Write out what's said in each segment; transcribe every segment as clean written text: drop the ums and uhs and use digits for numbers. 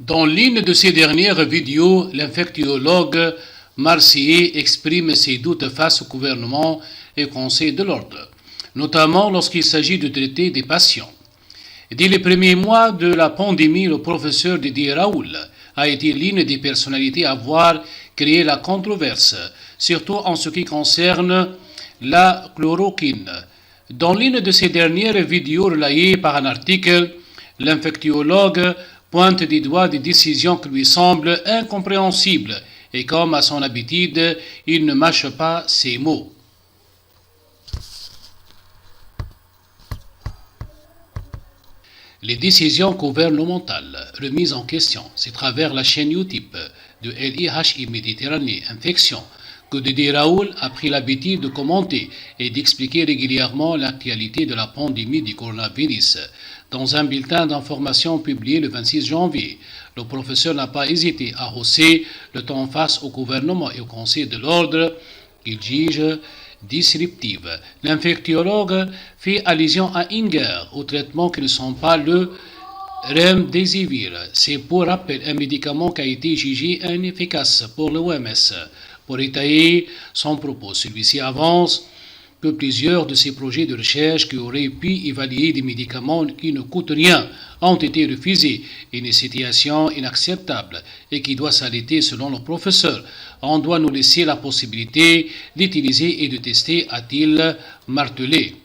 Dans l'une de ses dernières vidéos, l'infectiologue marseillais exprime ses doutes face au gouvernement et au Conseil de l'ordre, notamment lorsqu'il s'agit de traiter des patients. Dès les premiers mois de la pandémie, le professeur Didier Raoult a été l'une des personnalités à avoir créé la controverse, surtout en ce qui concerne la chloroquine. Dans l'une de ses dernières vidéos relayées par un article, l'infectiologue pointe du doigt des décisions qui lui semblent incompréhensibles et comme à son habitude, il ne mâche pas ses mots. Les décisions gouvernementales remises en question, c'est à travers la chaîne YouTube de LIHI Méditerranée Infection que Didier Raoult a pris l'habitude de commenter et d'expliquer régulièrement l'actualité de la pandémie du coronavirus. Dans un bulletin d'information publié le 26 janvier, le professeur n'a pas hésité à hausser le ton face au gouvernement et au Conseil de l'ordre qu'il juge disruptive. L'infectiologue fait allusion à une guerre aux traitements qui ne sont pas le remdesivir. C'est pour rappel un médicament qui a été jugé inefficace pour l'OMS. Pour étayer son propos, celui-ci avance que plusieurs de ces projets de recherche qui auraient pu évaluer des médicaments qui ne coûtent rien ont été refusés, une situation inacceptable et qui doit s'arrêter selon le professeur. On doit nous laisser la possibilité d'utiliser et de tester, a-t-il martelé.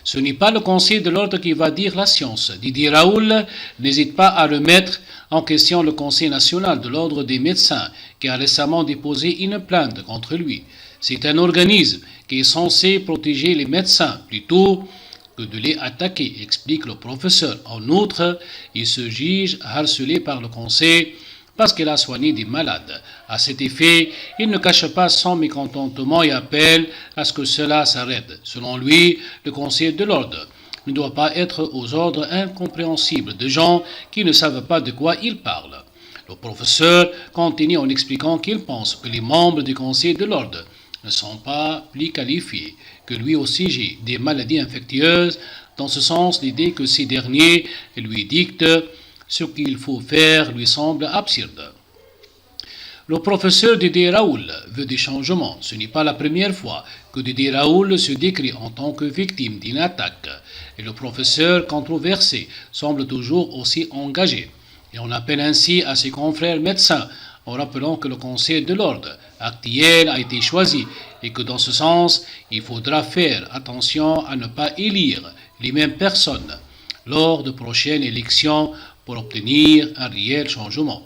Ce n'est pas le Conseil de l'ordre qui va dire la science. Didier Raoult n'hésite pas à remettre en question le Conseil national de l'ordre des médecins qui a récemment déposé une plainte contre lui. C'est un organisme qui est censé protéger les médecins plutôt que de les attaquer, explique le professeur. En outre, il se juge harcelé par le Conseil parce qu'il a soigné des malades. À cet effet, il ne cache pas son mécontentement et appelle à ce que cela s'arrête. Selon lui, le Conseil de l'ordre ne doit pas être aux ordres incompréhensibles de gens qui ne savent pas de quoi ils parlent. Le professeur continue en expliquant qu'il pense que les membres du Conseil de l'ordre ne sont pas plus qualifiés que lui au sujet des maladies infectieuses. Dans ce sens, l'idée que ces derniers lui dictent ce qu'il faut faire lui semble absurde. Le professeur Didier Raoult veut des changements. Ce n'est pas la première fois que Didier Raoult se décrit en tant que victime d'une attaque. Et le professeur controversé semble toujours aussi engagé. Et on appelle ainsi à ses confrères médecins en rappelant que le Conseil de l'ordre actuel a été choisi et que dans ce sens, il faudra faire attention à ne pas élire les mêmes personnes lors de prochaines élections pour obtenir un réel changement.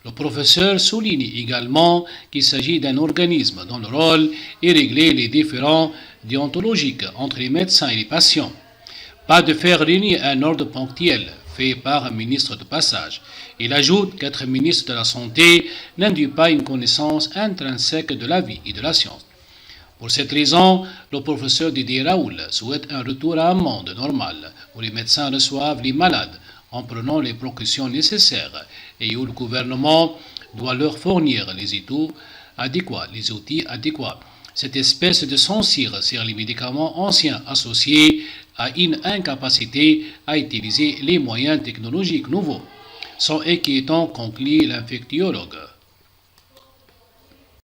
Le professeur souligne également qu'il s'agit d'un organisme dont le rôle est régler les différends déontologiques entre les médecins et les patients. Pas de faire régner un ordre ponctuel fait par un ministre de passage. Il ajoute qu'être ministre de la Santé n'induit pas une connaissance intrinsèque de la vie et de la science. Pour cette raison, le professeur Didier Raoult souhaite un retour à un monde normal où les médecins reçoivent les malades en prenant les précautions nécessaires et où le gouvernement doit leur fournir les outils adéquats. Cette espèce de censure sur les médicaments anciens associée à une incapacité à utiliser les moyens technologiques nouveaux sont inquiétants, conclut l'infectiologue.